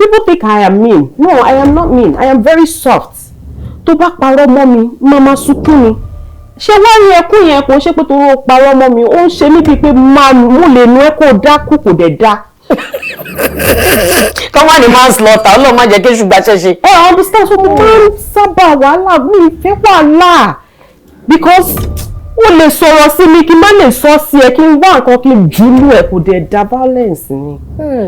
people think I am mean. No, I am not mean. I am very soft. Tó bá parọ́ mọ́ mi, mama sunkún mi. Ṣé wá rí ẹkún yẹn kò ṣe pé tó parọ́ mọ́ mi, ó ń ṣe mí bíi pé mo lè nu ẹ kó dákú kò dẹ̀ dá. Come on, manslaughter. Ọlọ́run má jẹ́ kí ṣùgbọ́n ṣẹ̀ṣẹ̀. I understand. So mo máa ń sábà wàhálà mi ìfẹ́ wàhálà because ó lè sọ̀rọ̀ sí mi kí n má lè sọ sí ẹ kí n wá nǹkan kí n jùlù ẹ kò dẹ̀ da violence ni.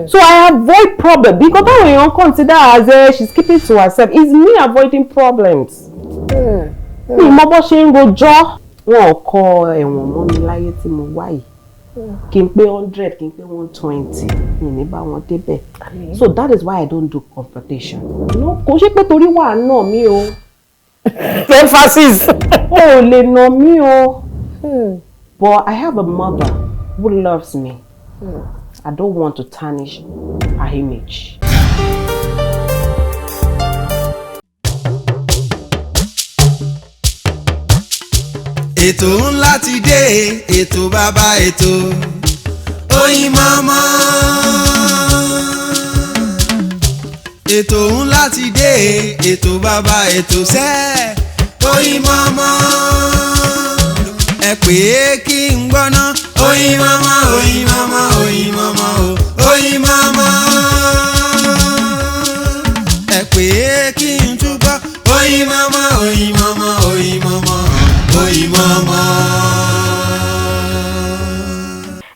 So I avoid problem because báwo èèyàn consider as she's keeping to herself is me avoiding problems. Mi mọ bó ṣe ń rojọ́ wọn kọ ẹ̀wọ̀n mọ́ mi láyé tí mo wá yìí. Kí n pé 100 kí n pé 120 mi ní bá wọn débẹ̀. So that is why I don't do confrontation. No, kò ṣe pé torí wà náà mi o. Emphasis. Oh, lè nà mí o. But I have a mother who loves me. I don't want to tarnish her image. Ètò ńlá ti dé, ètò bàbá ètò Oyinmomo. Ètò ńlá ti dé, ètò bàbá ètò sẹ́ Oyinmomo. Ẹ pè é kí n gbọ́ná Oyinmomo, Oyinmomo, Oyinmomo, Oyinmomo. Ẹ pè é kí n túbọ̀ Oyinmomo, Oyinmomo, Oyinmomo, Oyinmomo.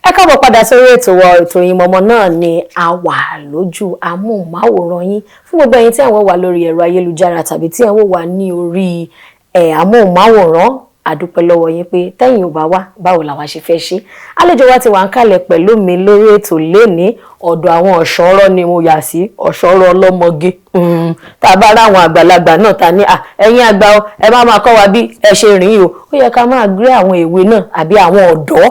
Ẹ káàbọ̀ padà sórí ètò wa ètò Oyinmomo náà ni a wà lójú amóhùnmáwòrán yín fún gbogbo ẹ̀yin tí àwọn wà lórí ẹ̀rọ ayélujára tàbí tí àwọn wà ní orí amóhùnmáwòrán. Àdúpẹ́ lọ́wọ́ yín pé tẹ́yin ò bá wá báwo la wá ṣe fẹ́ ṣe. Àlejò wa ti wà ń kalẹ̀ pẹ̀lú mi lórí ètò lénìí ọ̀dọ̀ àwọn ọ̀ṣọ́rọ́ ni mo yà sí ọ̀ṣọ́rọ́ ọlọ́mọge. Tá a bá rá àwọn àgbàlagbà náà ta ní ẹ̀yin àgbà o ẹ máa kọ́ wa bí ẹ ṣe rìn o. Ó yẹ ká máa gbé àwọn èwe náà àbí àwọn ọ̀dọ́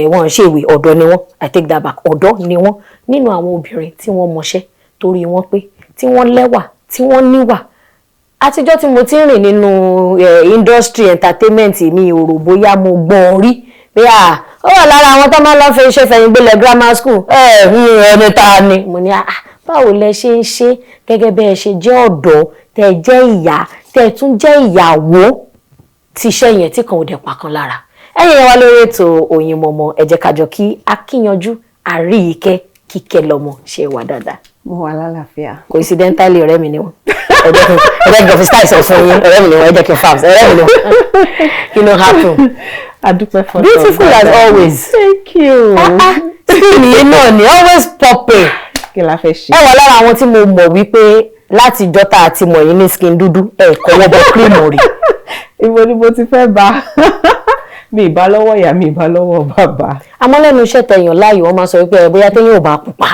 wọn ṣe ìwé ọ̀dọ́ ni wọ́n I take that back ọ̀dọ́ ni wọ́n nínú àwọn obìnrin tí wọ́n mọṣẹ́ torí wọ́n pé tí wọ́n lẹ́wà tí wọ́n níwà. Àtijọ́ tí mo ti rìn nínú industry entertainment mi ò rò bóyá mo gbọ́ rí pé ó wà lára àwọn tó máa ń lọ fẹ́ iṣẹ́ fẹ̀yìngbélẹ̀ grammar school ẹni ta ni mo ní báwo lẹ ṣe ń ṣe gẹ́gẹ́ bẹ́ẹ̀ ṣe jẹ́ ọ̀dọ́ tẹ́ jẹ́ ìyá tẹ́ tún jẹ́ ìyàwó tí iṣẹ́ yẹn tí kan ò dẹ̀ pa kan lára. Ẹ̀yin wa lórí ètò Oyinmomo ẹ jẹ́ ká jọ kí Akínyànjú Arike kíkẹ́ lọ́mọ ṣe wà dáadáa. Mo wà lálàáfíà. Coincidentally ọ̀rẹ́ mi ni wọ́n. Ọ̀rẹ́ mi fi style sọ fún yín ọ̀rẹ́ mi ni wọ́n ẹ jẹ́ kí n fabs ọ̀rẹ́ mi ni wọ́n. You know happen. Adúpẹ́ fọ́tọ̀. Beautiful as always. Thank you. Skin yìí náà ni always popping. Kí la fẹ́ ṣe. Ẹ wà lára àwọn tí mo mọ̀ wípé láti jọ́ta àti mọ̀ yín ní skin dúdú kọ́wọ́ bọ cream rí. Ibo ni mo ti fẹ́ bá mi ìbá lọ́wọ́ ìyá mi ìbá lọ́wọ́ bàbá. Àmọ́ lẹ́nu iṣẹ́ tẹ̀yàn láàyò wọ́n máa sọ wípé bóyá téèyàn ò bá pupa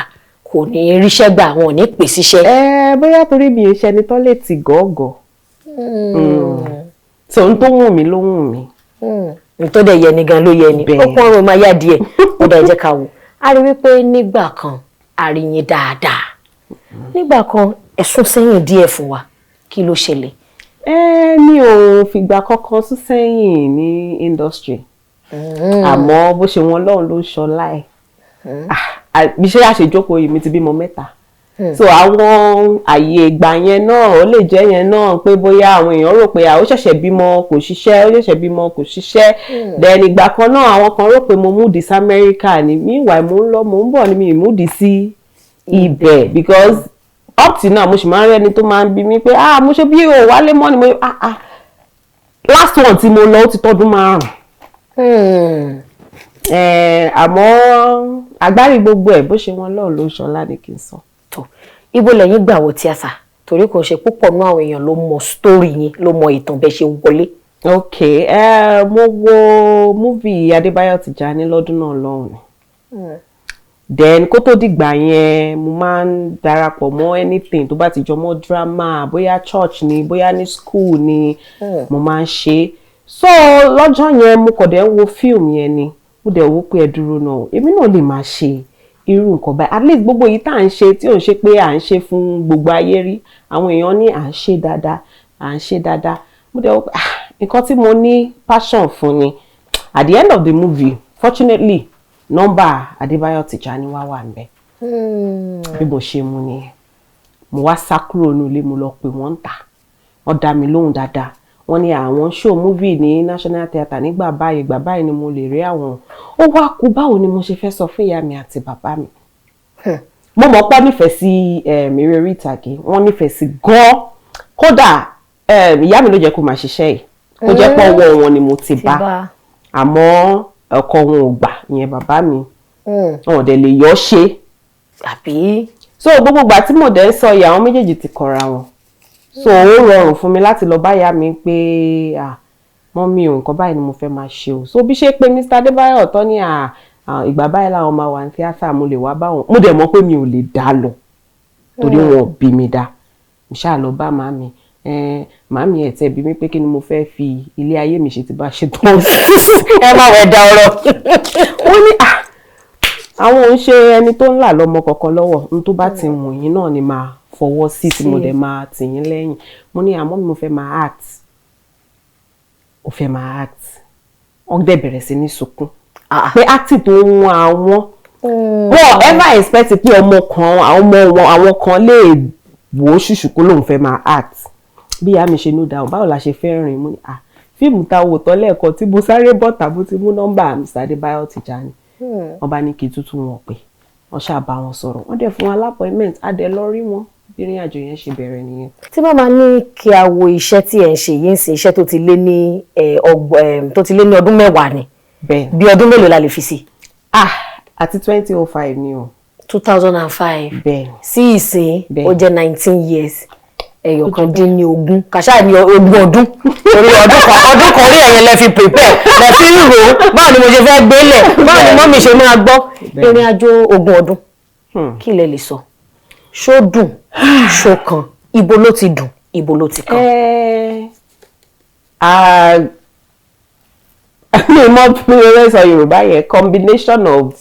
kò ní ríṣẹ́ gbà wọn ò ní pè síṣẹ́. Bóyá torí mi iṣẹ́ ni tán lè ti gọ́ọ̀gọ̀. So n tó wùn mí ló wùn mí. N tó dẹ̀ yẹ ni gan ló yẹ ni. Ó pọ́n ọ̀rọ̀ máa yá díẹ̀. Ó dẹ̀ jẹ́ ká wò. A rí wípé nígbà kan a rí yín dáadáa. Nígbà kan ẹ sún sẹ́yìn díẹ̀ fún wa. Kí ló ṣẹlẹ̀? Mi ò fìgbà kankan sún sẹ́yìn ní industry. Àmọ́ bó ṣe wọn lọ́run ló ń ṣọlá ẹ̀. Bí ṣe àṣejókòó yìí mi ti bímọ 3. So àwọn àyè ìgbà yẹn náà ó lè jẹ́ yẹn náà pé bóyá àwọn èèyàn rò pé ó ṣẹ̀ṣẹ̀ bímọ kò ṣiṣẹ́ ó ṣẹ̀ṣẹ̀ bímọ kò ṣiṣẹ́. Then ìgbà kan náà àwọn kan rò pé mo múdi sí America ni meanwhile mo ń lọ mo ń bọ̀ ni mi múdi sí ibẹ̀ because up till now mo sì máa ń rẹ́ni tó máa ń bi mí pé mo ṣe bí o wálé mọ́ ni mo last one tí mo lọ ó ti tọ́dún 5. Àmọ́ agbárí gbogbo ẹ̀ bó ṣe wọn lọ́ọ̀ ló ṣọlá ni kí n sọ. Tó ibo lẹ́yìn gbà wọ tíátà torí kò ṣe púpọ̀ nú àwọn èèyàn ló mọ story yín ló mọ ìtàn bẹ́ẹ̀ ṣe wọlé. Okay, mo wo movie Adébáyọ̀ Tìjání lọ́dún náà lọ́hùn. Then kó tó dìgbà yẹn mo máa ń darapọ̀ mọ́ anything tó bá ti jọ mọ́ drama bóyá church ni bóyá ní school ni mo máa ń ṣe. So lọ́jọ́ yẹn mo kọ̀ dẹ̀ ń wo fíìmù yẹn ni mo dẹ̀ wò pé ẹ dúró náà èmi náà lè máa ṣe irú nǹkan báyìí at least gbogbo yìí tá à ń ṣe tí ò ń ṣe pé à ń ṣe fún gbogbo ayé rí àwọn èèyàn ní à ń ṣe dáadáa mo dẹ̀ wò pé nǹkan tí mo ní passion fún ni at the end of the movie fortunately nọ́mbà Adébáyọ̀ Tìjání wà ńbẹ̀ bí mo ṣe mú nìyẹn mo wá sá kúrò nínú ilé mo lọ pè wọ́n ta wọ́n dá mi lóhùn dáadáa wọ́n ní àwọn show movie ní National Theatre nígbà báyìí ni mo lè rí àwọn ó wá kú báwo ni mo ṣe fẹ́ sọ fún ìyá mi àti bàbá mi mo mọ̀ pé nífẹ̀ẹ́ sí eré orí ìtàgé wọ́n nífẹ̀ẹ́ sí gan kódà ìyá mi ló jẹ́ kó máa ṣiṣẹ́ yìí kó jẹ́ pé ọwọ́ wọn ni mo ti bá àmọ́ ọkọ wọn ò gbà ìyẹn bàbá mi wọn dẹ̀ lè yọ ṣe àbí so gbogbo ìgbà tí mo dẹ̀ ń sọ ìyá àwọn méjèèjì ti kọra wọn so ó rọrùn fún mi láti lọ bá ìyá mi pé mọ́mí o nǹkan báyìí ni mo fẹ́ máa ṣe o so bí ṣe pé Mr. Adébáyọ̀ tó ní ìgbà báyìí làwọn máa wà ní tíátà mo lè wá bá wọn mo dẹ̀ mọ̀ pé mi ò lè dá lọ torí wọn ò bí mi dá mo ṣáà lọ bá màmí màmí ẹ̀ tẹ́ bí mi pé kí ni mo fẹ́ fi ilé ayé mi ṣe ti bá ṣe tán ẹ má wẹ̀ dá ọ̀rọ̀ ó ní àwọn òun ṣe ẹni tó ń là lọ́mọ kankan lọ́wọ́ n tó bá ti wù yín náà ni máa fọwọ́ sí tí mo dẹ̀ máa tì yín lẹ́yìn mo ní àmọ́ mi mo fẹ́ máa act ó fẹ́ máa act wọ́n dẹ̀ bẹ̀rẹ̀ sí ní sunkún pé acting tó ń wọn àwọn wọ́n ever expect pé àwọn kan lè wò ó ṣùṣùkú lòun fẹ́ máa act bí ìyá mi ṣe ní dáhùn báwo la ṣe fẹ́ rìn mú ni fíìmù ta wò tán lẹ́ẹ̀kan tí mo sáré bọ́ta bó ti mú nọ́mbà Mr. Adébáyọ̀ Tìjàní wọ́n bá ní kí tútù wọn pé wọ́n ṣáà bá wọn sọ̀rọ̀ wọ́n dẹ̀ fún wọn appointment adẹ lọ rí wọn bí ìrìn àjò yẹn ṣe bẹ̀rẹ̀ nìyẹn. tí màmá ní kí a wo iṣẹ́ tí ẹ̀ ń ṣe yìí ń ṣe iṣẹ́ tó ti lé ní ọdún mẹ́wàá ni bí ọdún mélòó la lè fi sí. àti 2005 ni o. 2005 bẹ́ẹ̀ sí ìsìn ó jẹ́ 19 years ẹ̀yọ̀kan dín ní 20 kàṣà ní 20 ọdún torí ọdún kan rí ẹ̀yẹn lẹ fi prepare lẹ fi ń rò ó báwo ni mo ṣe fẹ́ gbélẹ̀ báwo ni mọ́mí ṣe máa gbọ́ ìrìn àjò 20 ọdún kí lẹ lè sọ ṣó dùn ṣó kan ibo ló ti dùn ibo ló ti kàn. mi mọ bí wọ́n sọ Yorùbá yẹn combination of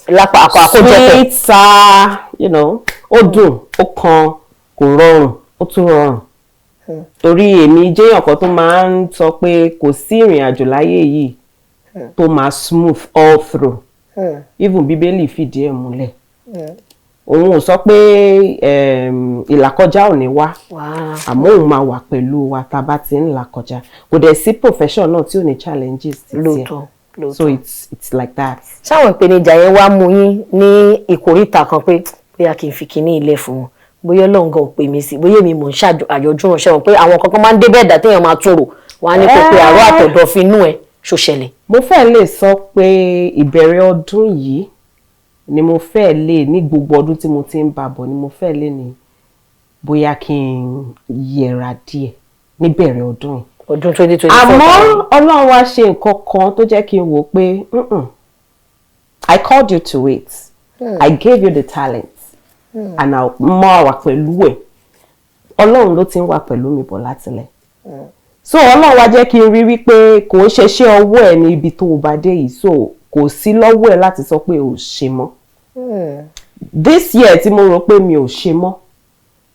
sweet sour ó dùn ó kan kò rọrùn ó tún rọrùn torí èmi jẹ́yàn kan tó máa ń sọ pé kò sí ìrìn àjò láyé yìí tó máa smooth all through even Bíbélì fìdí ẹ̀ múlẹ̀ òun ò sọ pé ìlàkọjá ò ní wá àmọ́ òun máa wà pẹ̀lú wa tá a bá ti ń là kọjá kò dẹ̀ sí profession náà tí ò ní challenges lóòótọ́ so it's like that. ṣáwọn ìpèníjà yẹn wá mú yín ní ìkórìtà kan pé bóyá kí n fi kinní ilé fún wọn bóyá lọ́ngàn ò pè mí sí bóyá èmi mò ń ṣàjọjú ránṣẹ́ wọn pé àwọn kankan máa ń dé bẹ́ẹ̀ dà téèyàn máa tún rò wọn á ní kó pe àrò àtọ̀dọ̀ fi inú ẹ̀ ṣó ṣẹlẹ̀. mo fẹ́ lè sọ pé ìbẹ̀rẹ̀ ọdún yìí ni mo fẹ́ lè ní gbogbo ọdún tí mo ti ń bá bọ̀ ni mo fẹ́ lè ní bóyá kí n yẹra díẹ̀ níbẹ̀rẹ̀ ọdún yìí. ọdún 2024. àmọ́ Ọlọ́run wá ṣe nǹkan kan tó jẹ́ kí n wò pé I called you to it. I gave you the talent. And now mọ́ wà pẹ̀lú ẹ̀. Ọlọ́run ló ti ń wà pẹ̀lú mi bọ̀ látilẹ̀. So Ọlọ́run wá jẹ́ kí n rí wípé kò ń ṣeṣẹ́ ọwọ́ ẹ̀ ní ibi tó o bá dé yìí so kò sí lọ́wọ́ ẹ̀ láti sọ pé ò ṣe mọ́. This year tí mo rò pé mi ò ṣe mọ́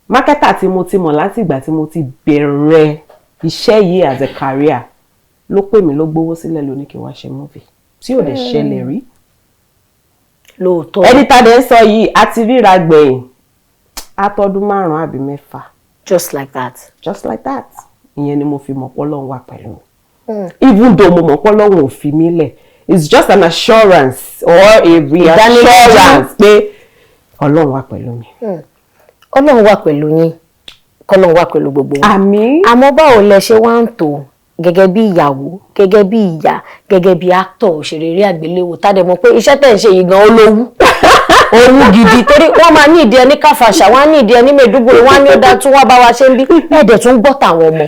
marketer tí mo ti mọ̀ láti ìgbà tí mo ti bẹ̀rẹ̀ iṣẹ́ yìí as a career ló pè mí ló gbówó sílẹ̀ ló ní kí n wá ṣe movie tí ò dẹ̀ ṣẹlẹ̀ rí. lóòótọ́ ẹni tá dẹ̀ ń sọ yìí a ti ríra gbẹ̀yìn àtọdún 5 àbí 6. just like that. ìyẹn ni mo fi mọ̀ pé Ọlọ́run wà pẹ̀lú mi. Even though mo mọ̀ pé Ọlọ́run ò fi mí lẹ̀ it's just an assurance or a reassurance pé Ọlọ́run wà pẹ̀lú mi. Ọlọ́run wà pẹ̀lú yín k'Ọlọ́run wà pẹ̀lú gbogbo wa. Àmín. àmọ́ báwo lẹ ṣe wá ń tò gẹ́gẹ́ bí ìyàwó gẹ́gẹ́ bí ìyá gẹ́gẹ́ bí actor òṣèré eré àgbéléwò tá dẹ̀ mọ̀ pé iṣẹ́ tẹ̀ ń ṣe yìí gan olówú owó gidi torí wọ́n máa ní ìdí ẹni káfàṣà wọ́n á ní ìdí ẹni Maiduguri wọ́n á ní ó dá tún wá bá wa ṣe ń bí ẹ̀ẹ́dẹ̀ tún gbọ́ tàwọn ọmọ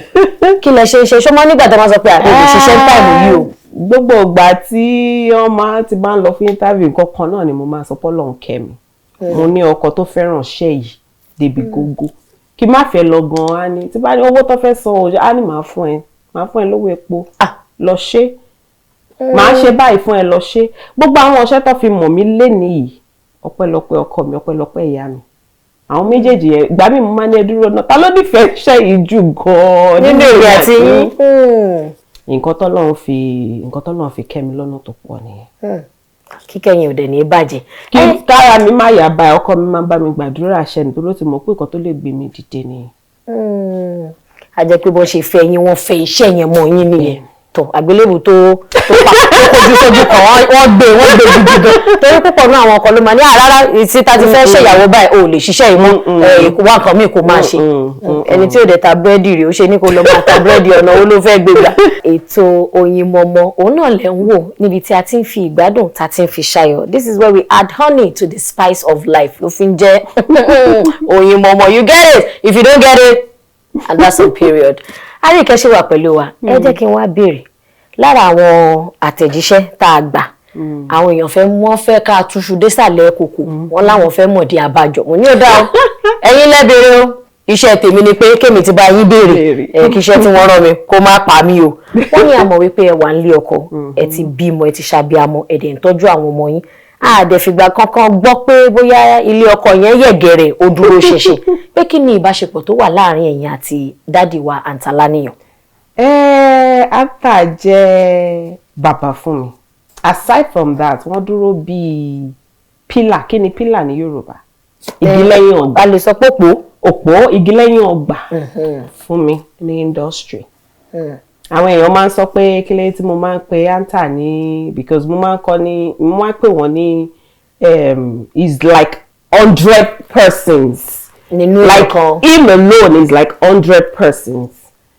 kí lẹ ṣe ń ṣe ṣọmọ nígbà tó máa sọ pé àbẹ̀bẹ̀ ṣiṣẹ́ ń tàìmù yìí o. gbogbo ìgbà tí wọ́n ti bá ń lọ fún interview nǹkan kan náà ni mo máa sọ pé Ọlọ́run kẹ́ mi mo ní ọkọ tó fẹ́ràn iṣẹ́ yìí débi gógó kí má fẹ́ lọ gan-an á ní tí bá ní owó tó fẹ́ san á ní máa fún ẹ lówó epo lọ ṣe máa ṣe báyìí fún ẹ lọ ṣe gbogbo àwọn ọṣẹ tó fi mọ̀ mí lénìí yìí ọpẹ́lọpẹ́ ọkọ mi ọpẹ́lọpẹ́ ìyá mi àwọn méjèèjì yẹn ìgbà mi mo máa ní ẹ dúró náà ta ló nífẹ̀ẹ́ iṣẹ́ yìí jù gan-an nínú èrè àti nǹkan tọ́lọ́run fi kẹ́ mi lọ́nà tó pọ̀ nìyẹn. kíkẹ́yìn ò dẹ̀ ní bàjẹ́. Kí kára mi má yà bá ọkọ mi máa bá mi gbàdúrà àṣẹ nítorí ló ti mọ̀ pé nǹkan tó lè gbé mi dìde ni. A jẹ́ pé bọ́n ṣe fẹ́ yín wọ́n fẹ́ iṣẹ́ yẹn mọ́ yín nìyẹn. Tọ́ àgbélébù tó kojú sójú kan wọ́n gbé gidi gan. Torí púpọ̀ náà àwọn ọkọ ló máa ní àrárá tí ta ti fẹ́ ṣèyàwó báyìí ò lè ṣiṣẹ́ yìí mọ́ wá nǹkan míì kó máa ṣe. Ẹni tí ò dẹ̀ ta búrẹ́dì rè ó ṣe ní kó lọ máa ta búrẹ́dì ọ̀nà ó ló fẹ́ gbé gbà. Ètò Oyinmomo òun náà lẹ̀ ń wò níbi tí a ti ń fi ìgbádùn ta ti ń fi ṣayọ̀. This is where we add honey to the spice of life. Ló fi ń jẹ́ Oyinmomo. You get it? If you don't get it, and that's on period. Arike ṣe wà pẹ̀lú wa. Ẹ jẹ́ kí n wá béèrè lára àwọn àtẹ̀jíṣẹ́ tá a gbà. Àwọn èèyàn wọ́n fẹ́ ká túṣu désàlẹ̀ kòkò. Wọ́n láwọn fẹ́ mọ̀ di àbájọ. Mo ní ó dá o. Ẹ̀yin lẹ béèrè o. Iṣẹ́ tèmi ni pé kémi ti bá yín béèrè. Kí iṣẹ́ tí wọ́n rán mi kó má pa mí o. Wọ́n ní àmọ̀ wípé ẹ wà nílé ọkọ. Ẹ ti bímọ, ẹ ti ṣàbíamọ, ẹ dẹ̀ ń tọ́jú àwọn ọmọ yín. Àdẹ̀fìgbà kankan gbọ́ pé bóyá ilé ọkọ yẹn yẹ̀gẹ̀rẹ̀ ó dúró ṣinṣin. Pé kí ni ìbáṣepọ̀ tó wà láàrin ẹ̀yin àti dádì wa Antar Laniyan? Antar jẹ́ bàbá fún mi. Aside from that, wọ́n dúró bíi pillar. Kí ni pillar ní Yorùbá? Igi lẹ́yìn ọgbà. A lè sọ pé òpó igi lẹ́yìn ọgbà fún mi ní industry. Àwọn èèyàn máa ń sọ pé kí lẹ́yìn tí mo máa ń pe Antar ní because mo máa ń pè wọ́n ní is like 100 persons. Like him alone is like 100 persons.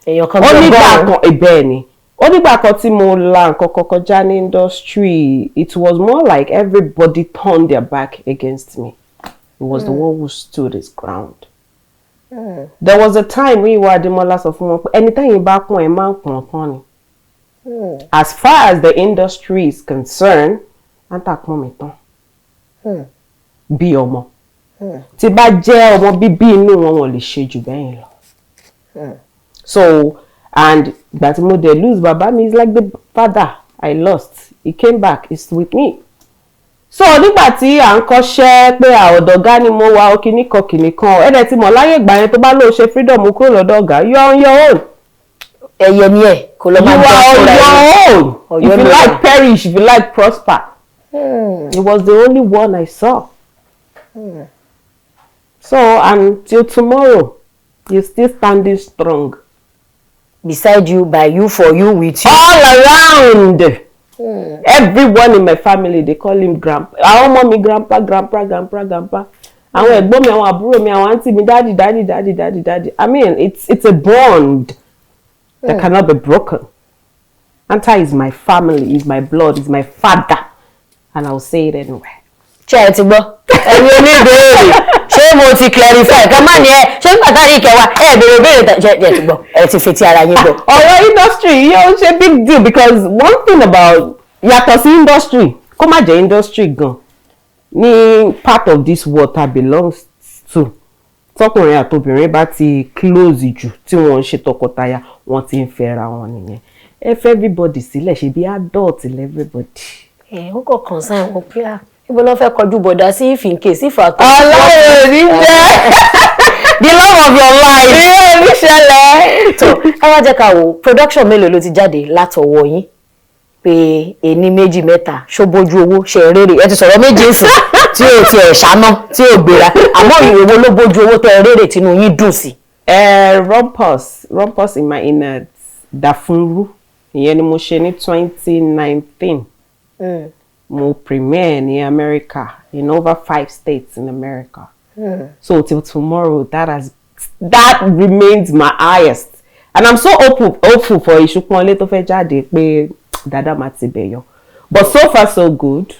Onígbà kan ibẹ̀ ni. Onígbà kan tí mo la nǹkan kọjá ní industry, it was more like everybody turned their back against me. He was the one who stood his ground. There was a time we were Ademola sọ fún wọn pé ẹni tẹ́yin bá pọ́n ẹ máa ń pọ́n tán ni. As far as the industry is concerned, Antar pọ́n mi tán. Bí ọmọ. Tí bá jẹ́ ọmọ bíbí inú wọn lè ṣe jù bẹ́yìn lọ. So, and ìgbà tí mo dẹ̀ lose bàbá mi is like the father I lost. He came back, he's with me. So nígbà tí à ń kọ́ṣẹ́ pé ọ̀dọ̀ ọ̀gá ni mo wà kìnnìkan ẹ̀dẹ̀ tí mo láyé ìgbà yẹn tó bá lóò ṣe freedom kúrò lọ́dọ̀ ọ̀gá you're on your own. Ẹyẹ ni ẹ kò lọ máa jẹ́ ọ̀rọ̀ ẹ̀. You are on your own. If you like perish, if you like prosper. It was the only one I saw. So until tomorrow, you're still standing strong. Beside you, by you, for you, with you. All around. Everyone in my family, they call him grandpa. Àwọn ọmọ mi grandpa. Àwọn ẹ̀gbọ́n mi, àwọn àbúrò mi, àwọn auntie mi, daddy. I mean, it's a bond that cannot be broken. Antar is my family, is my blood, is my father. And I'll say it anyway. Ṣé ẹ ti gbọ́? Ẹ̀yin oníbèrè. Ṣé mo ti clarify? Ká má ní ṣé nígbà tá a rí ìkẹwà béèrè ṣé ẹ ti gbọ́? Ẹ ti fetí ara yín gbọ́. Ọ̀rọ̀ industry yóò ṣe big deal because one thing about yàtọ̀ sí industry kó má jẹ́ industry gan ní part of this world that belongs to tọkùnrin àtobìnrin bá ti close jù tí wọ́n ń ṣe tọkọtaya wọ́n ti ń fẹ́ra wọn nìyẹn. Ẹ fẹ́ everybody sílẹ̀ ṣe bí adult everybody. Ó kọ̀ concern wọn pé ibo ló fẹ́ kọjú bọ̀dá sí if in case if at all. Ọlọ́run ní jẹ́ the love of your life. Ní ìṣẹ̀lẹ̀. Tó ẹ wá jẹ́ ká wò production mélòó ló ti jáde látọwọ́ yín pé ẹni méjì mẹ́ta ṣó bójú owó ṣe rere ẹ ti sọ̀rọ̀ méjì nsìn tí ò tiẹ̀ ṣáná tí ò gbéra àmọ́ ìwé ló bójú owó tẹ rere tínú yín dùn sí. Rumpus in my innards Dàfúnrú ìyẹn ni mo ṣe ní 2019. Mo premiere in America, in over 5 states in America. So till tomorrow, that remains my highest. And I'm so hopeful for Ìṣùpọ̀nlé tó fẹ́ jáde pé dada máa ti bẹ̀yọ. But so far so good,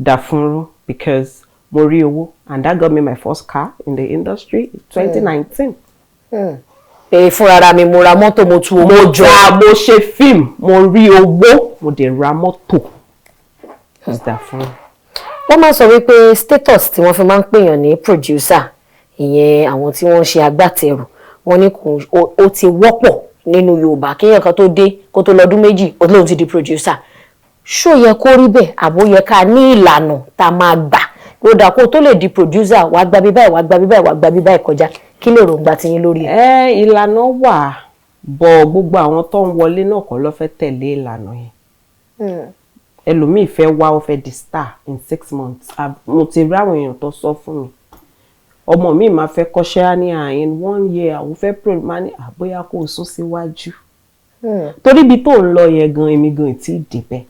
Dàfúnrú, because mo rí owó, and that got me my first car in the industry in 2019. Fúnra mi mo ra mọ́tò mo tu owó jọ. Mo ṣe fíìmù, mo rí owó, mo dẹ̀ ra mọ́tò. Wọ́n máa sọ wípé status tí wọ́n fi máa ń pèèyàn ní producer ìyẹn àwọn tí wọ́n ṣe agbátẹrù wọ́n ní ó ti wọ́pọ̀ nínú Yorùbá kéèyàn kan tó dé kó tó lọ́dún méjì ó lóun ti di producer. Ṣó yẹ kó rí bẹ́ẹ̀ àbó yẹ ká ní ìlànà tá a máa gbà kódà kó tó lè di producer wàá gba bí báyìí wàá gba bí báyìí wàá gba bí báyìí kọjá kí lè rògbà tí yín lórí ẹ̀. Ìlànà wà bọ̀ gbogbo àwọn tó ń wọlé náà kọ́ ló fẹ́ tẹ̀lé ìlànà yẹn. ẹlòmíì fẹ́ wá ó fẹ́ di star in 6 months. Mo ti rí àwọn èèyàn tó sọ fún mi. Ọmọ mi máa fẹ́ kọ́ṣẹ́ ní in 1 year àwọn fẹ́ pro máa ní àbóyá kó sún síwájú. Torí bí tó ń lọ yẹn gan èmi gan tí débẹ̀.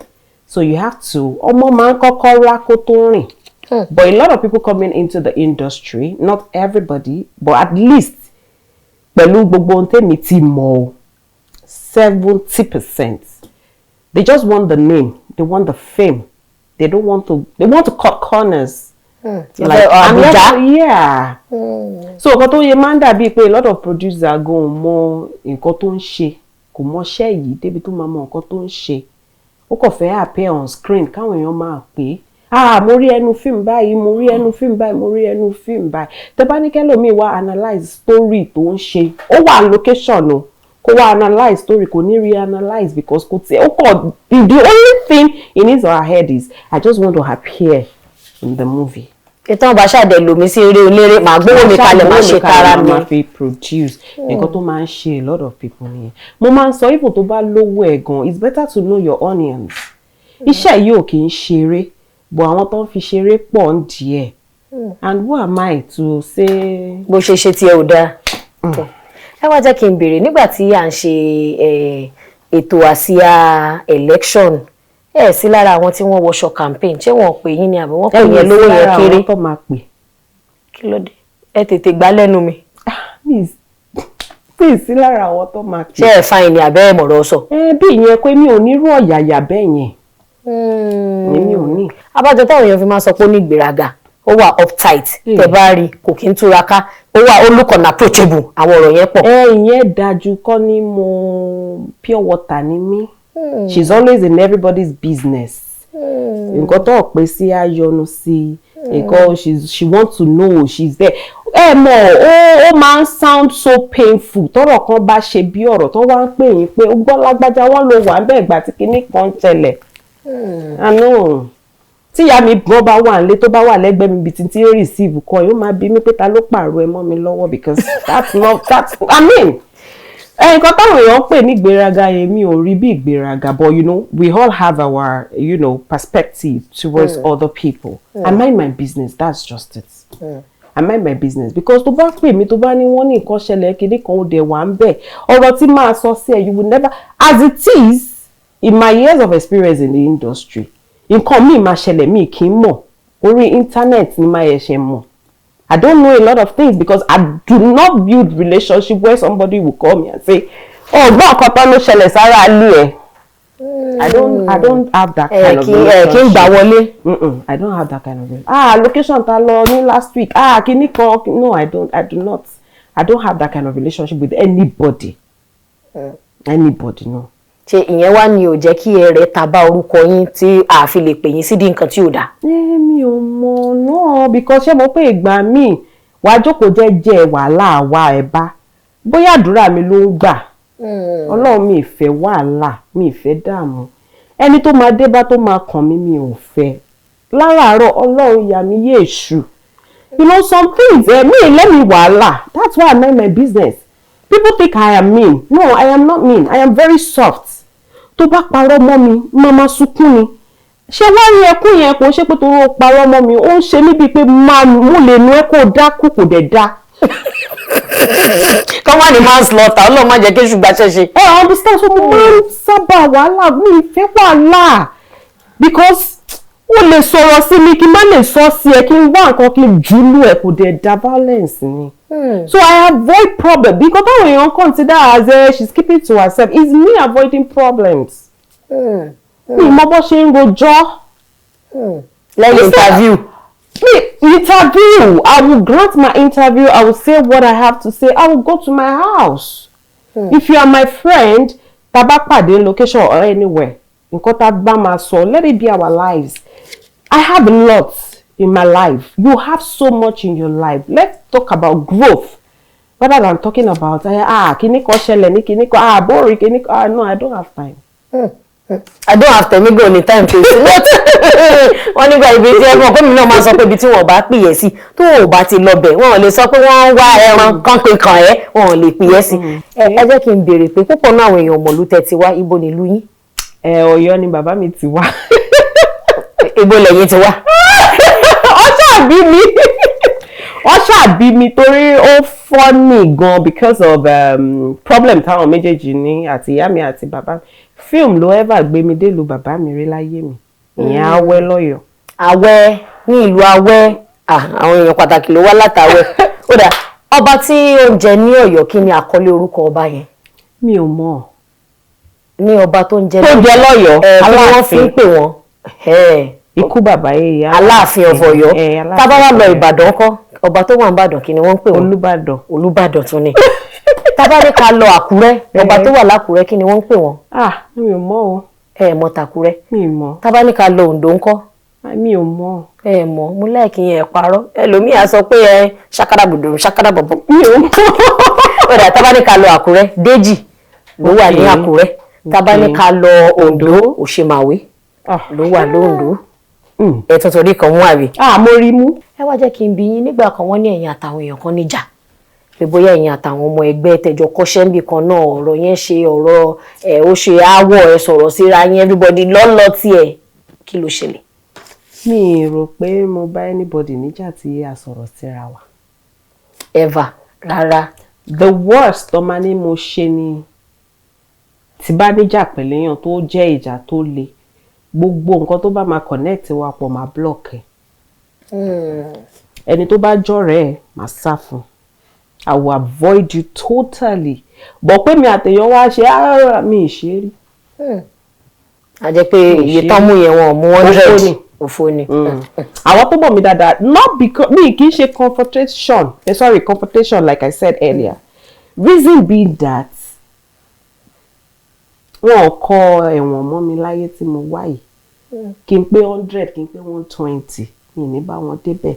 So you have to ọmọ máa ń kọ́kọ́ rá kó tó rìn. But a lot of people coming into the industry, not everybody, but at least pẹ̀lú gbogbo ohun tèmi ti mọ̀ 70%. They just want the name, they want the fame. They want to cut corners. Like Abuja. Yeah. So nǹkan tó yẹ máa ń dàbí pé a lot of producers go mọ nǹkan tó ń ṣe, kò mọṣẹ́ yìí débi tó máa mọ nǹkan tó ń ṣe. Ó kàn fẹ́ appear on screen káwọn èèyàn máa pè é. Mo rí ẹnu fíìmù báyìí, mo rí ẹnu fíìmù báyìí, mo rí ẹnu fíìmù báyìí. Tẹ́ bá ní kẹ́lòmíì wá analyze story tó ń ṣe. Ó wà location o. Kó wá analyze story kò ní reanalyze because kò tí ó kàn the only thing in his or her head is I just want to appear in the movie. Ìtàn bá ṣàdẹ̀ lòmí sí eré oléré màá gbówó mi kalẹ̀ máa ṣe kára mi. Máa fi produce nǹkan tó máa ń ṣe a lot of people nìyẹn. Mo máa ń sọ even tó bá lówó ẹ̀ gan it's better to know your onions. Iṣẹ́ yìí ò kì í ṣeré but àwọn tó ń fi ṣeré pọ̀ ń díẹ̀. And who am I to say. Bó ṣe ṣe tiẹ̀ ò dáa. Ẹ wá jẹ́ kí n béèrè nígbà tí à ń ṣe ètò àsíá election sí lára àwọn tí wọ́n wọṣọ campaign ṣé wọ́n pè yín ni àbí wọ́n pè yẹn lówó yẹn kéré tó máa pè. Kí ló dé ẹ tètè gbá lẹ́nu mi. Please sí lára àwọn tó máa pè. Ṣé ẹ fáìn ni àbẹ́ ẹ̀ mọ̀rọ̀ sọ. Bí ìyẹn pé mi ò ní rú ọ̀yàyà bẹ́ẹ̀ yẹn. Mi ò ní. Abájọ táwọn èèyàn fi máa sọ pé ó ní ìgbéraga ó wà uptight tẹ bá rí kò kí ń túraká ó wà ó look unapproachable àwọn ọ̀rọ̀ yẹn pọ̀. Ìyẹn dájú kọ́ ni mo pure water ni mí. She's always in everybody's business. Nǹkan tó pè sí ayọnu sí nǹkan she wants to know she's there. Ó máa ń sound so painful tọ́rọ̀ kan bá ṣe bí ọ̀rọ̀ tó wá ń pè yín pé ó gbọ́ lágbájá wọn ló wà bẹ́ẹ̀ gbà tí kinní kan ṣẹlẹ̀. Àná tí ìyá mi gan bá wà nílé tó bá wà lẹ́gbẹ̀ẹ́ mi bí tí ó receive call yóò máa bí mi pé ta ló pààrọ̀ ẹ mọ́ mi lọ́wọ́ because that's I mean nǹkan táwọn èèyàn pè ní ìgbéraga yẹn mi ò rí bí ìgbéraga but we all have our perspective towards other people. I mind my business, that's just it. I mind my business because tó bá pè mí tó bá ní wọ́n ní nǹkan ṣẹlẹ̀ kíní kan ó dẹ̀ wà ń bẹ̀ ọ̀rọ̀ tí máa sọ sí ẹ you will never as it is in my years of experience in the industry nǹkan míì máa ṣẹlẹ̀ míì kì í mọ̀ orí internet ni máa ẹ̀ṣẹ̀ mọ̀. I don't know a lot of things because I do not build relationship where somebody will call me and say, gbọ́n kọ́tọ́ ló ṣẹlẹ̀ sára alẹ́ ẹ̀. I don't have that kind of relationship. Kí n gbà wọlé. I don't have that kind of relationship. Location ta lọ ní last week. Kíní kan. No, I do not. I don't have that kind of relationship with anybody. Anybody, no. Ṣé ìyẹn wá ní ò jẹ́ kí ẹ rẹ̀ ta bá orúkọ yín tí a fi lè pè yín sídìí nǹkan tí ò dáa. Mi ò mọ̀ náà because ṣé mo pé ìgbà míì wàá jókòó jẹ́jẹ́ wàhálà wa ẹ̀ bá bóyá àdúrà mi ló ń gbà Ọlọ́run mi ìfẹ́ wàhálà mi ìfẹ́ dààmú ẹni tó máa dé bá tó máa kàn mí mi ò fẹ́ láràárọ̀ Ọlọ́run yà mí yé èṣù some things let me wàhálà that's why I mind my business. People think I am mean. No, I am not mean. I am very soft. Tó bá parọ́ mọ́ mi, mama sunkún ni. Ṣé wá rí ẹkún yẹn kò ṣe pé tó parọ́ mọ́ mi, ó ń ṣe mí bíi pé mo lè nu ẹ kó dákú kò dẹ̀ dá. Kọ́ wá ní manslaughter, Ọlọ́run má jẹ́ kí ṣùgbọ́n ṣẹ̀ṣẹ̀. Understand, so mo máa ń sábà wàhálà mi ìfẹ́ wàhálà because ó lè sọ̀rọ̀ sí mi kí n má lè sọ sí ẹ kí n wá nǹkan kí n jùlù ẹ kò dẹ̀ dá violence ni. So I avoid problem because that way you consider as she's keeping to herself is me avoiding problems. Mo bó ṣe ń rojọ́. Lẹ́yìn interview. Interview. I will grant my interview. I will say what I have to say. I will go to my house. If you are my friend, tá bá pàdé location or anywhere, nǹkan tá bá máa sọ, let it be our lives. I have a lot in my life. You have so much in your life. Let's talk about growth rather than talking about kíní kan ṣẹlẹ̀ ní kíní kan boring kíní kan no, I don't have time. I don't have time. Me go any time to see what. Wọ́n nígbà ibi tí ẹ̀gbọ́n pé mi náà máa sọ pé ibi tí wọ́n bá pìyẹ́ sí tó ò bá ti lọ bẹ̀ wọ́n lè sọ pé wọ́n wá ẹran kan pé kàn ẹ́ wọ́n lè pìyẹ́ sí. Ẹ jẹ́ kí n béèrè pé púpọ̀ náà àwọn èèyàn mọ̀lú tẹ́ ti wá ibo nílùú yín. Ọ̀yọ́ ni bàbá mi ti wá. ibo lẹ́yìn ti wá. Wọ́n ṣàbí mi torí ó funny gan because of problem táwọn méjèèjì ní àti ìyá mi àti bàbá mi. Film ló ever gbé mi délùú bàbá mi rí láyé mi. Ìyẹn Awẹ́ lọ́yọ̀ọ́. Awẹ́ ní ìlú Awẹ́, àwọn èèyàn pàtàkì ló wá látàwẹ́. Ó dà, ọba tí ó ń jẹ ní Ọ̀yọ́, kí ni àkọlé orúkọ ọba yẹn? Mi ò mọ̀. Ní ọba tó ń jẹ lọ́yọ̀ọ́. Kí wọ́n fi ń pè wọ́n? Ikú bàbá yìí. Aláàfin of Ọ̀yọ́. Tá bá wá lọ Ìbàdàn kọ́, ọba tó wà ní Ìbàdàn kí ni wọ́n ń pè wọ́n? Olúbàdàn tún ni. Tá bá ní ká lọ Àkúrẹ́, ọba tó wà l'Ákúrẹ́ kí ni wọ́n ń pè wọ́n? Mi ò mọ̀ o. Mọ̀ t'Àkúrẹ́. Mi ò mọ̀. Tá bá ní ká lọ Oǹdó ńkọ́? Mi ò mọ̀. Mọ̀, mo láìkí yẹn parọ́. Ẹlòmíì á sọ pé ṣàkàrà bùdùrù ṣàkàrà bọ̀bọ̀. Mi ò mọ̀. Ó dà, tá bá ní ká lọ Àkúrẹ́, Déjì ló wà ní Àkúrẹ́. Tá bá ní ká lọ Oǹdó, Òṣèmàwé ló wà l'Oǹdó. Ẹ̀tún torí kan mú àbí. Mo rí mú. Ẹ wá jẹ́ kí n bi yín, nígbà kan wọ́n ní ẹ̀yin àtàwọn èèyàn kan níjà. Pé bóyá ẹ̀yin àtàwọn ọmọ ẹgbẹ́ tẹjọ kọ́ṣẹ́ níbì kan náà, ọ̀rọ̀ yẹn ṣe ọ̀rọ̀ ó ṣe aáwọ̀ ẹ sọ̀rọ̀ síra yín, everybody lọ́lọ́ tiẹ̀. Kí ló ṣẹlẹ̀? Mi rò pé mo bá anybody níjà tí a sọ̀rọ̀ síra wa. Ever, rárá. The worst tó máa ní mo ṣe ni tí bá níjà pẹ̀lú èèyàn tó jẹ́ ìjà tó le, gbogbo nǹkan tó bá máa connect wa pọ̀ máa block ẹ̀. Ẹni tó bá jọ̀rẹ́ ẹ̀ máa sá fún. I will avoid you totally. Bọ̀ pé mi àtẹ̀yàn wá ṣe mi ṣe rí. A jẹ́ pé iye tán mú yẹn wọn mú 100 òfò ni. Àwọn tó bọ̀ mí dáadáa, not because mi kì í ṣe confrontation like I said earlier. Reason being that wọn kọ ẹ̀wọ̀n mọ́ mi láyé tí mo wá yìí. Kí n pé 100, kí n pé 120, mi ní bá wọn débẹ̀.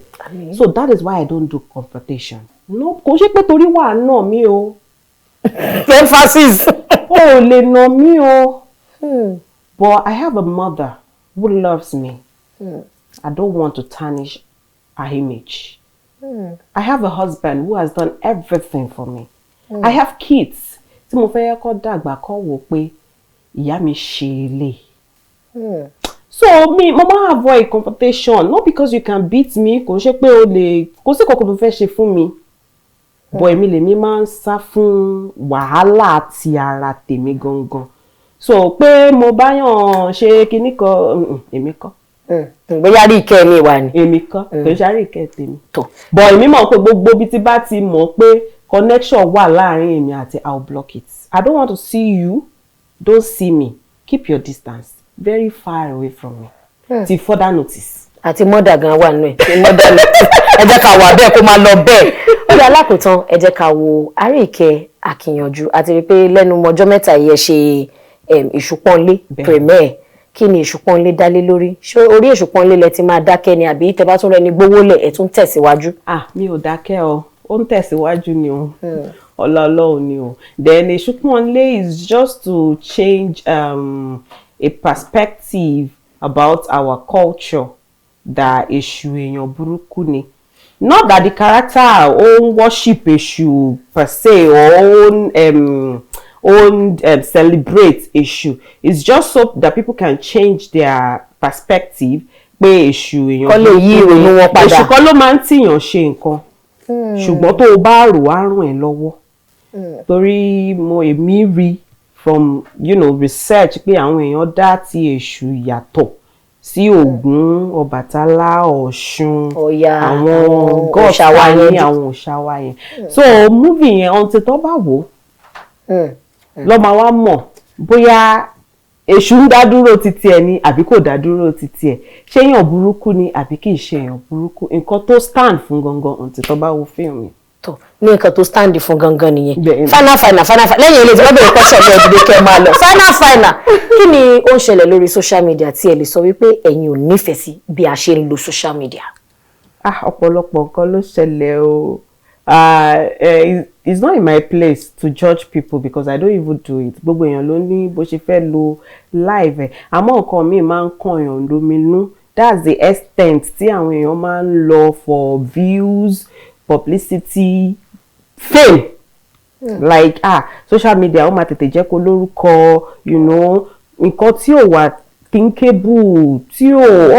So that is why I don't do confrontation. No, kò ṣe pé torí wà náà mi o. Emphasis. O lè nà mí o. But I have a mother who loves me. I don't want to tarnish her image. I have a husband who has done everything for me. I have kids. Tí mo fẹ́ kọ́ dàgbà kọ́ wò pé ìyá mi ṣe lè. So mo máa avoid confrontation, not because you can beat me, kò ṣe pé o lè, kò sí kankan tó fẹ́ ṣe fún mi. But èmi lèmi máa ń sá fún wàhálà ti ara tèmi gangan. So pé mo bá yàn ṣe kinní kan, èmi kọ́. Bóyá rí ìkẹ́ mi wà ní. Èmi kọ́, kò ṣe àrí ìkẹ́ tèmi. But èmi mọ̀ pé gbogbo bí ti bá ti mọ̀ pé connection wà láàrin èmi àti I'll block it. I don't want to see you, don't see me. Keep your distance very far away from me. Till further notice. Àti mọ́dà gan wà nínú ẹ̀. Mọ́dà notice. Ẹ jẹ́ ká wà bẹ́ẹ̀ kó máa lọ bẹ́ẹ̀. Ó dá alákòótán, ẹ jẹ́ ká wo Arike Akinyaju. Àti rí pé lẹ́nu ọjọ́ mẹ́ta yìí ẹ ṣe ìṣùpọ̀nlé premier. Kí ni ìṣùpọ̀nlé dá lé lórí? Ṣé orí ìṣùpọ̀nlé lẹ ti máa dákẹ́ ni àbí tẹ́ bá tún rẹni gbówó lẹ̀ ẹ̀ tún tẹ̀síwájú? Mi ò dákẹ́ o. Ó ń tẹ̀síwájú ni o. Ọlá Ọlọ́run ni o. Then ìṣùpọ̀nlé is just to change a perspective about our culture that èṣù èèyàn burúkú ni. Not that the character own worship èṣù per se or own celebrate èṣù. It's just so that people can change their perspective pé èṣù èèyàn kọ́ lè yí ìrònú wọn padà. Èṣù kọ́ ló máa ń tìyàn ṣe nǹkan. Ṣùgbọ́n tó o bá rò á ràn ẹ́ lọ́wọ́. Torí èmi rí from research pé àwọn èèyàn dá ti èṣù yàtọ̀ sí Ògún, Ọbàtálá, Ọ̀ṣun, àwọn gọ́ọ̀ṣà wa ní àwọn òṣà wa yẹn. So movie yẹn ohun tí tó bá wò lọ́ máa wá mọ̀ bóyá èṣù ń dá dúró títí ẹ ní àbí kò dá dúró títí ẹ, ṣé èèyàn burúkú ni àbí kì í ṣe èèyàn burúkú, nǹkan tó stand fún gangan ohun tí tó bá wo fíìmù yẹn. Tó ní nǹkan tó stand fún gangan nìyẹn. final lẹ́yìn ilé tí wọ́n bẹ̀rẹ̀ kọ́ṣọ́ ní ẹ̀dùn kẹ́ máa lọ final kí ni ó ń ṣẹlẹ̀ lórí social media tí ẹ lè sọ wípé ẹ̀yin ò nífẹ̀ẹ́ sí bí a ṣe ń lo social media? Ọ̀pọ̀lọpọ̀ nǹkan ló ṣẹlẹ̀ o. It's not in my place to judge people because I don't even do it. Gbogbo èèyàn ló ní bó ṣe fẹ́ lo live ẹ̀. Àmọ́ nǹkan míì máa ń kàn èèyàn lóminú. That's the extent tí àwọn èèyàn máa ń lọ for views, publicity, fame. Like social media ó máa tètè jẹ́ kó lórúkọ, nǹkan tí ò wà unthinkable,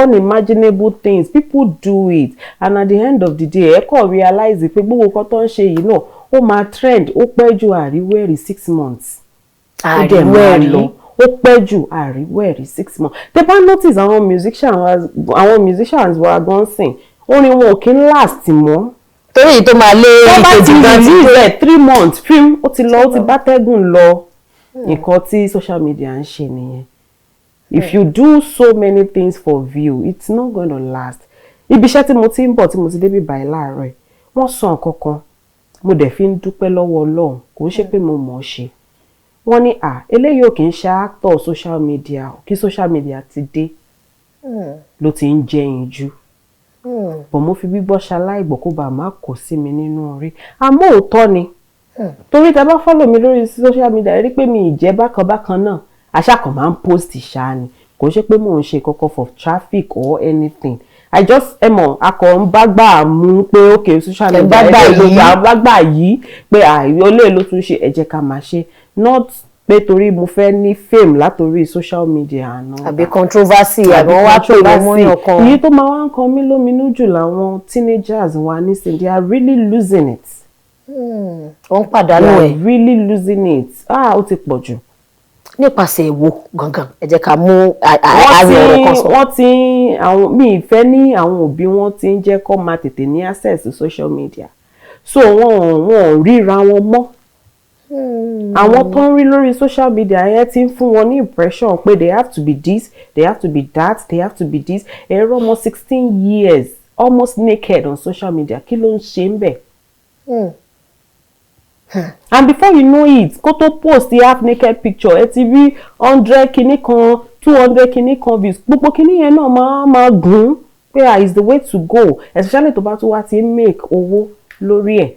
unimaginable things. People do it, and at the end of the day, ẹ kàn realize pé gbogbo nǹkan tó ń ṣe yìí náà ó máa trend, ó pẹ́ ju àríwẹ̀rí 6 months. Àríwẹ̀rí ó pẹ́ jù àríwẹ̀rí 6 months. Tẹ́ bá notice àwọn musicians wa gan sìn, orin wọn ò kí ń last mọ́. Torí tó máa lé ìkejì gan ti rẹ̀ 3 months film ó ti lọ, ó ti bá tẹ́gùn lọ. Nǹkan tí social media ń ṣe nìyẹn. If you do so many things for view, it's not going to last. Ibi iṣẹ́ tí mo ti ń bọ̀ tí mo ti débi báyìí láàárọ̀ ẹ̀, wọ́n sọ nǹkan kan, mo dẹ̀ fi ń dúpẹ́ lọ́wọ́ Ọlọ́run, kò ń ṣe pé mo mọ̀ ọ́ ṣe. Wọ́n ní eléyìí ò kì í ṣe actor social media, kí social media ti dé ló ti ń jẹ ìjú. Bọ̀ mo fi gbígbọ́ ṣaláìgbọ́ kó bá má kó sí mi nínú orí. Àmọ́ òótọ́ ni. Torí tẹ́ bá follow mi lórí social media rí pé mi ì jẹ́ bákan náà. Àṣà kan máa ń post ṣáá ni. Kò ṣe pé mò ń ṣe kọ́kọ́ for traffic or anything. I just akọ̀ ń bá gbà mú pé okay social media bá gbà yìí pé olè ló tún ṣe ẹ jẹ́ ká máa ṣe. Not pé torí mo fẹ́ ní fame látorí social media àná. Àbí controversy àbí wọ́n wá pè lọ́mọ́yàn kan. Èyí tó máa wá ń kan mí lóminú jù làwọn teenagers wa nísìnyí, they are really losing it. Wọ́n pàdánù ẹ̀. They are really losing it. Ó ti pọ̀ jù. Nípasẹ̀ èwo gangan ẹ jẹ́ ká mú àárín ọ̀rọ̀ kan sọ. Wọ́n ti mi ìfẹ́ ní àwọn òbí wọn ti ń jẹ́ kó máa tètè ní access to social media. So wọ́n ríra wọn mọ́. Àwọn tó ń rí lórí social media yẹn ti ń fún wọn ní impression pé they have to be this, they have to be that, they have to be this. Ẹ̀rọ ọmọ 16 years almost naked on social media, kí ló ń ṣe ń bẹ̀? And before you know it, kó tó post the half naked picture, ẹ ti rí 100 kinní kan, 200 kinní kan views. Gbogbo kinní yẹn náà máa gùn pé is the way to go, especially tó bá tún wá ti make owó lórí ẹ̀.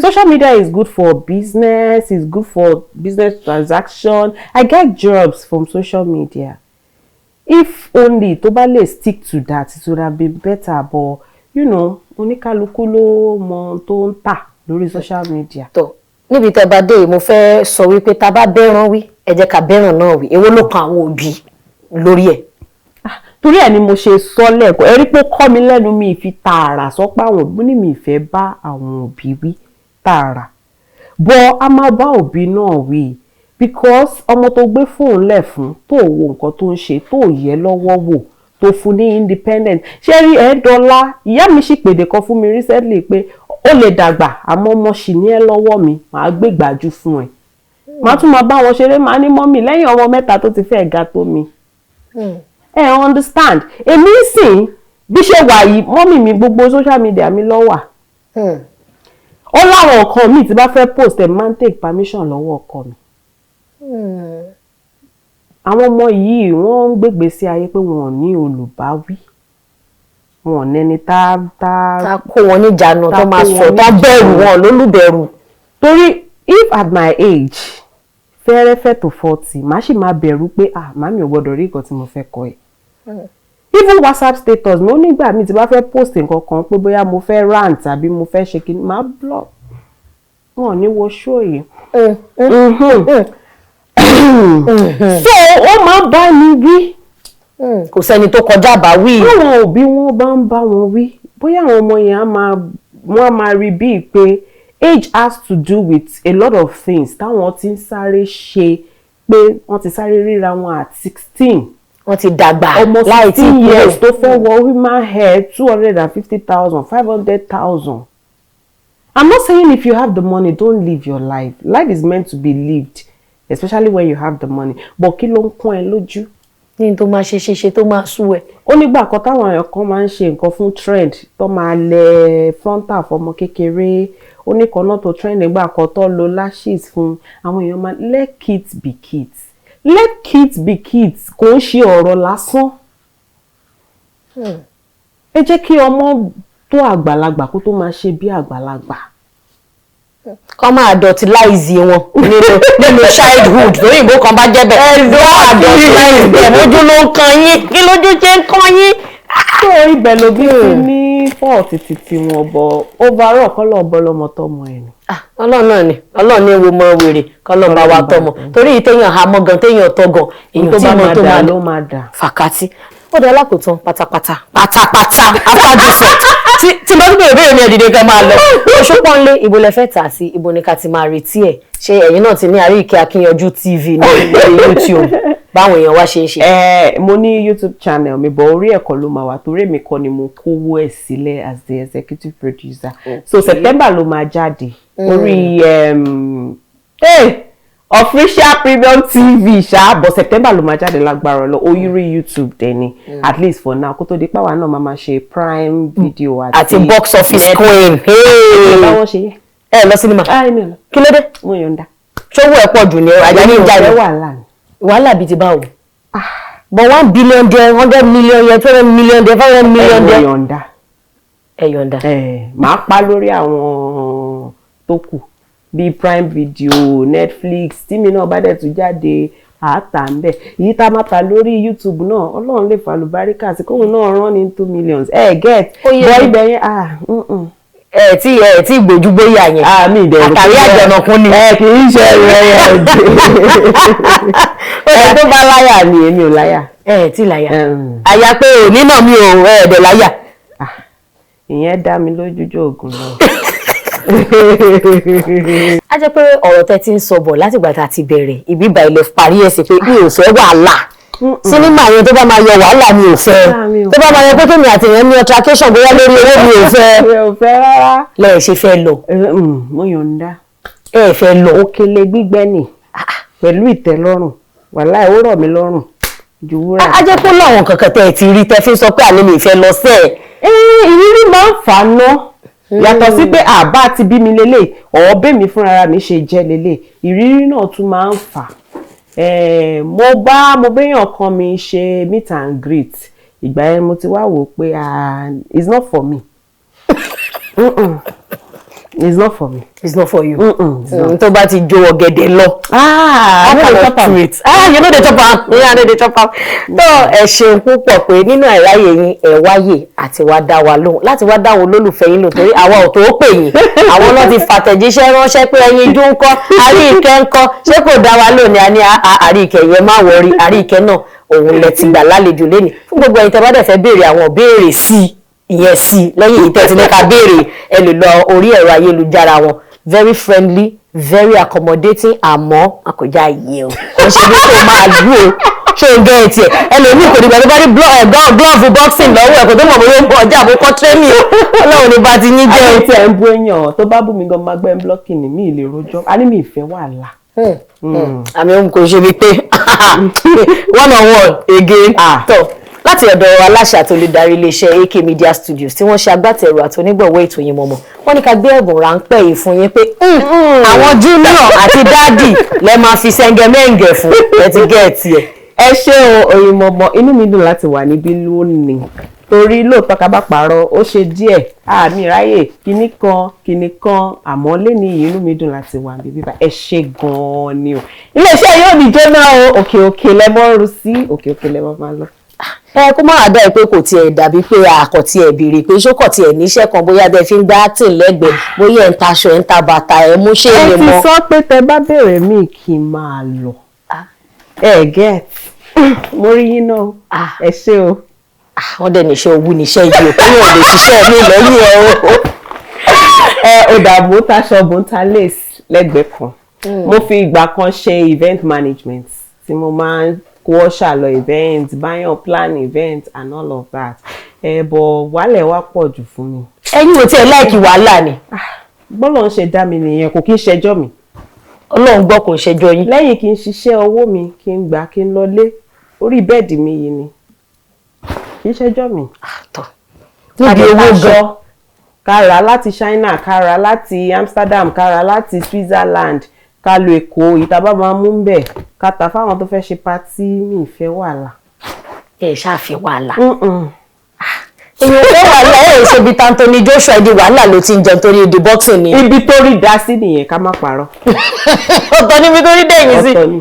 Social media is good for business, it's good for business transaction. I get jobs from social media. If only tó bá lè stick to that, it would have been better. But oníkálukú ló mọ tó ń tà lórí social media. Tó níbi tẹ́ bá dé mo fẹ́ sọ wípé tá bá bẹ́ràn wí ẹ jẹ́ ká bẹ́ràn náà wí. Èwo ló kan àwọn òbí lórí ẹ̀? Torí ẹ̀ ni mo ṣe sọ lẹ́ẹ̀kọ́, ẹ rí pé ó kọ́ mi lẹ́nu, mi fi tààrà sọ pé àwọn òbí ní mi ìfẹ́ bá àwọn òbí wí tààrà. But a máa bá òbí náà wí because ọmọ tó gbé fóònù lẹ̀ fún tó wo nǹkan tó ń ṣe tó yẹ lọ́wọ́ wò tó fún ní independent. Ṣé rí $1? Ìyá mi sì pèdè kan fún mi recently pé ó lè dàgbà àmọ́ ọmọ ṣì ní ẹ lọ́wọ́ mi, màá gbé gbàjú fún ẹ. Màá tún máa bá wọn ṣeré, màá ní mọ́mì lẹ́yìn ọmọ 3 tó ti fẹ́ ga tó mi. Understand? Èmi sìn bí ṣe wà yìí, mọ́mì mi gbogbo social media mi ló wà. Ó láwọn nǹkan mi tí bá fẹ́ post ẹ̀ máa ń take permission lọ́wọ́ ọkọ mi. Àwọn ọmọ yìí wọ́n ń gbégbé sí ayé pé wọn ò ní olùbáwí, wọn ò nẹni tá kó wọn níjànú tó máa sọ tó bẹ̀rù wọn lólùbẹ̀rù. Torí if at my age fẹ́rẹ́fẹ́ tó 40 màá sì máa bẹ̀rù pé màmí ò gbọ́dọ̀ rí nǹkan tí mo fẹ́ kọ ẹ̀. Even WhatsApp status mi ó nígbà mi tí bá fẹ́ post nǹkan kan pé bóyá mo fẹ́ rant tàbí mo fẹ́ ṣe kí máa block. Wọn ò ní wo show yìí. So ó máa bá mi wí. Kò sẹ́ni tó kọjá bá wí. Àwọn òbí wọn bá ń bá wọn wí bóyá àwọn ọmọ yẹn wọ́n á máa rí bíi pé age has to do with a lot of things táwọn ti ń sáré ṣe pé wọ́n ti sáré ríra wọn at 16. Wọ́n ti dàgbà almost 16 years tó fẹ́ wọ woman hair 250,000, 500,000. I'm not saying if you have the money, don't live your life. Life is meant to be lived, especially when you have the money. But kí ló ń kún ẹ lójú? Ní tó máa ṣe tó máa sú ẹ. Ó nígbà kan táwọn èèyàn kan máa ń ṣe nǹkan fún trend tó máa lẹ frontal fọmọ kékeré. Ó ní kan náà tó trend nígbà kan tó lo lashes fún àwọn èèyàn máa let kids be kids. Let kids be kids kò ń ṣe ọ̀rọ̀ lásán. Ẹ jẹ́ kí ọmọ tó àgbàlagbà kó tó máa ṣe bí àgbàlagbà. Kọ́ máa adultilize wọn nínú childhood lórí ìbò kan bá jẹ́ bẹ́ẹ̀. Adultilize ẹ̀ lójú ló ń kan yín kí lójú ṣe ń kan yín. Tó ibẹ̀ ló bí fi ní ní fault títí wọn bọ̀ overall kọ́lọ̀ bọ́lọ́mọ tọmọ ẹ̀ ni. Ọlọ́run náà ni Ọlọ́run ní ewu mọ wèrè kọ́lọ̀ bá wa tọmọ torí ìtẹ̀yàn àmọ́ gan téèyàn tọ́ gan èyí tí mo tó máa ló máa dà fàkàtì ó dé alákòótán pátápátá after this set tí bá tún bèrè ní ẹ̀dìdẹ́ kan máa lọ Òṣùpọ̀nlé ibo lẹ fẹ́ tà sí ibo ni ká ti máa retí ẹ̀ ṣé ẹ̀yin náà ti ní Arike Akinyaju TV ní YouTube báwọn èèyàn wá ṣe ń ṣe. Mo ní YouTube channel mi bọ̀ orí ẹ̀kọ́ ló máa wà torí èmi kọ́ ni mo kówó ẹ̀ sílẹ̀ as the executive producer so September ló máa jáde orí official premium TV ṣá but September ló máa jáde lágbára lọ orí YouTube dẹni at least for now kó tó di pàwọn náà máa ṣe prime video àti box office queen. báwọn ṣe yẹ lọ sinimá kí ló dé mo yọ̀ǹda ṣówó ẹ̀ pọ̀ jù ní ajá ní ìjà rẹ̀ wàhálà bíi ti báwo but 1 billion there 100 million there 200 million there 500 million there yọ̀ǹda máa pa lórí àwọn tó kù bíi Prime Video Netflix tí mi náà bá dẹ̀ tún jáde àátà ń bẹ̀ èyí tá a máa ta lórí YouTube náà Ọlọ́run lè fàlùbáríkà sí kóhun náà run into millions get bọ́ ibẹ̀ yẹn tí gbójúgbóyà yẹn àtàrí àjọ̀nàkún ni kì í ṣe rẹ̀ tó bá láyà ni èmi ò láyà tí láyà àyà pé òní náà mi ò ẹ̀ẹ́dẹ̀ láyà ìyẹn dá mi lójújó ògùn náà. A jẹ́ pé ọ̀rọ̀ tẹ́ ti ń sọ bọ̀ látìgbà tá a ti bẹ̀rẹ̀ ibi ìbà ilẹ̀ parí ẹ̀ sí pé mi ò fẹ́ wàhálà sinimá yẹn tó bá máa yọ wàhálà mi ò fẹ́ tó bá máa yọ pé kémi àti èèyàn ní attraction bóyá lórí owó mi ò fẹ́ rárá lẹ́yìn ṣe fẹ́ lọ. mo yọ̀ǹda fẹ́ lọ òkèlè gbígbẹ́ nì pẹ̀lú ìtẹ́lọ́rùn wàhálà ó rọ̀ mí lọ́rùn ju wúrà. A jẹ́ pé láwọn kankan tẹ́ ẹ ti rí tẹ́ fi sọ pé àlẹ́ mi ìfẹ́ lọ sẹ́ẹ̀. ìrírí máa ń fà á ná yàtọ̀ sí pé àbá ti bí mi lélẹ̀ ọ̀ọ́bẹ̀ mi fúnra mi ṣe jẹ́ lélẹ̀ ìrírí náà tún máa ń fà mo béèyàn kan mi ṣe meet and greet ìgbà yẹn mo ti wá wò pé it's not for me it's not for me. It's not for you. Tó bá ti jó ọ̀gẹ̀dẹ̀ lọ. I know the chop am. You know the chop am. I know the chop am. Tó ẹ ṣeun púpọ̀ pé nínú àìráyè yín ẹ wáyè àti wá dá wa lóhùn láti wá dáwọn olólùfẹ́ yín lò torí àwa ò tó pè yín. Àwọn náà ti fàtẹ̀jíṣẹ́ ránṣẹ́ pé ẹyin dún ńkọ́ Arike ńkọ́ ṣé kò dá wa lóhùn ni a ní Arike yẹn má wọrí Arike náà òun lẹ ti gbà lálejò lénìí. Fún gbogbo ẹ̀yin tẹ́ bá dẹ̀ fẹ́ béèrè àwọn béèrè sí ìyẹn sí lẹ́yìn ìtẹ́sí ní ká béèrè ẹ lè lọ orí ẹ̀rọ ayélujára wọn very friendly very accommodating àmọ́ àkọjá yìí o kò ṣe bí kò máa lù ó ṣé o gẹ́ ẹ tiẹ̀ ẹlòmíì kò dìgbà tó bá rí glove boxing lọ́wọ́ ẹ̀ kò tó mọ̀ bóyá ó ń bọ̀ ọjà àbúkọ́ training o Ọlọ́run ní bá ti ní jẹ́ àti ẹ̀ ń bú èèyàn tó bá bú mi gan máa gbẹ́ ń blọ́kì ní mi ì lè rojọ́ a ní mi ìfẹ́ wàhálà. àmì òun kò ṣe bí pé one on one again tó láti ọ̀dọ̀ aláṣẹ àti olùdarí iléeṣẹ́ AK Media Studios tí wọ́n ṣe agbátẹrù àti onígbọ̀wọ́ ètò Oyinmomo wọ́n ní ká gbé ẹ̀bùn ráńpẹ́ yìí fún yín pé àwọn junior àti dádì lẹ máa fi sẹ́ngẹ̀mẹ́ǹgẹ̀ fún ẹ ti gẹ̀ẹ́tì ẹ̀. ẹ ṣé o Oyinmomo inú mi dùn láti wà níbí lónìí torí lóòótọ́ ká bá parọ́ ó ṣe díẹ̀ àmì ráyè kinní kan àmọ́ lẹ́ni yìí inú mi dùn láti wà níbí bá ẹ ṣé gan-an ni o iléeṣẹ́ yóò ní jóná o òkè lẹ́mọ́ rú sí òkè lẹ́mọ́ máa lọ. Kó máa dá ẹ pé kò tiẹ̀ dàbí pé àkọ́tì ẹ̀ béèrè pé ṣókọ̀ tiẹ̀ níṣẹ́ kan bóyá bẹ́ẹ̀ fi ń gbá tì lẹ́gbẹ̀ẹ́ bóyá ẹ̀ ń taṣọ ẹ̀ ń ta bàtà ẹ̀ mú ṣé lè mọ́. ẹ ti sọ pé tẹ bá béèrè mí kí n máa lọ get mo rí yín náà ẹ ṣé o. Wọ́n dẹ̀ níṣẹ́ owó níṣẹ́ yìí o pé yóò lè ṣiṣẹ́ mi lẹ́yìn ẹ̀ o. Ó dàbò taṣọ bò ń ta lace lẹ́gbẹ̀ẹ́ kan mo fi ìgbà kan ṣe event management tí mo máa ń kó ọ̀ṣà lọ event báyọ̀ plan event and all of that bọ̀ wàhálẹ̀ wá pọ̀ jù fún mi. Ẹ̀yin ò tiẹ̀ láìkí wàhálà ni. Bọ́lọ̀ ń ṣe dá mi nìyẹn kò kí ń ṣẹjọ́ mi. Ọlọ́run gbọ́ kò ń ṣẹjọ́ yín. Lẹ́yìn kí n ṣiṣẹ́ owó mi kí n gbà kí n lọlé orí bẹ́ẹ̀dì mi yìí ni kì í ṣẹjọ́ mi. Níbi owó gan. Ká rà láti China ká rà láti Amsterdam ká rà láti Switzerland ká lo Èkó ìtàbá máa mú ń bẹ̀ ká ta fáwọn tó fẹ́ ṣe patí mi ìfẹ́ wàhálà. Ẹ ṣáàfin wàhálà. Èèyàn fẹ́ wàhálà ẹ̀ ṣe bí Anthony Joshua di wàhálà ló ti ń jẹun torí èdè boxing ni. Ibi tó rí dá sí nìyẹn ká má parọ́. Ọ̀tọ̀ níbi tó rí dẹ̀yìn sí. Ọ̀tọ̀ ni.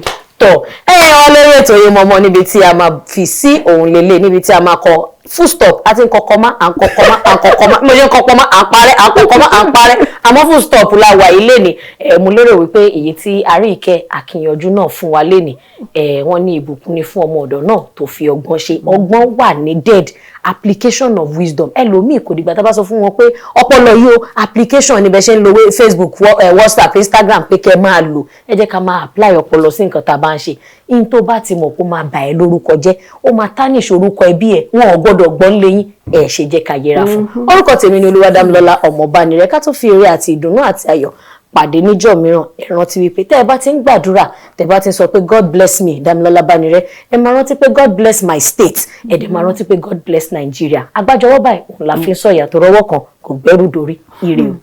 Wá lórí ètò Oyinmomo níbi tí a máa fi sí òun lélẹ̀ níbi tí a máa kọ full stop àti nkọkọmá ànkọkọmá mo ṣe nkọkọmá àparẹ́ ànkọkọmá àparẹ́ àmọ́ full stop la wà ilé ni mo lérò wípé èyí tí Arike Akinyaju náà fún wa léni wọ́n ní ìbùkún ni fún ọmọ ọ̀dọ̀ náà tó fi ọgbọ́n ṣe ọgbọ́n wà needed application of wisdom ẹlòmíì kò dìgbà tá bá sọ fún wọn pé ọpọlọ yìí o application ni bẹ ṣe ń lo Facebook WhatsApp Instagram pé kẹ́ máa lò ẹ jẹ́ ká máa apply ọpọlọ sí nǹkan tá a bá ń ṣe in tó bá ti mọ̀ kó máa bà ẹ́ lórúkọ jẹ́ ó máa tarnish orúkọ ẹbí ẹ̀ wọn ò gbọ́dọ̀ gbọ́n léyìn ẹ̀ ṣe jẹ́ ká yẹra fún orúkọ tèmi ni Olúwadámilọ́lá Ọmọbánirẹ́ ká tó fi eré àti ìdùnnú àti ayọ̀ pàdé níjọ́ mìíràn ẹ rántí wípé tẹ́ ẹ bá ti ń gbàdúrà tẹ́ bá ti ń sọ pé God bless me Dámilọ́lá Bánirẹ́ ẹ máa rántí pé God bless my state ẹ dẹ̀ máa rántí pé God bless Nigeria agbájọwọ́ báyìí òun la fi ń sọ ìyàtọ̀ rọwọ́ kan kò gbẹ́rù dórí ire o.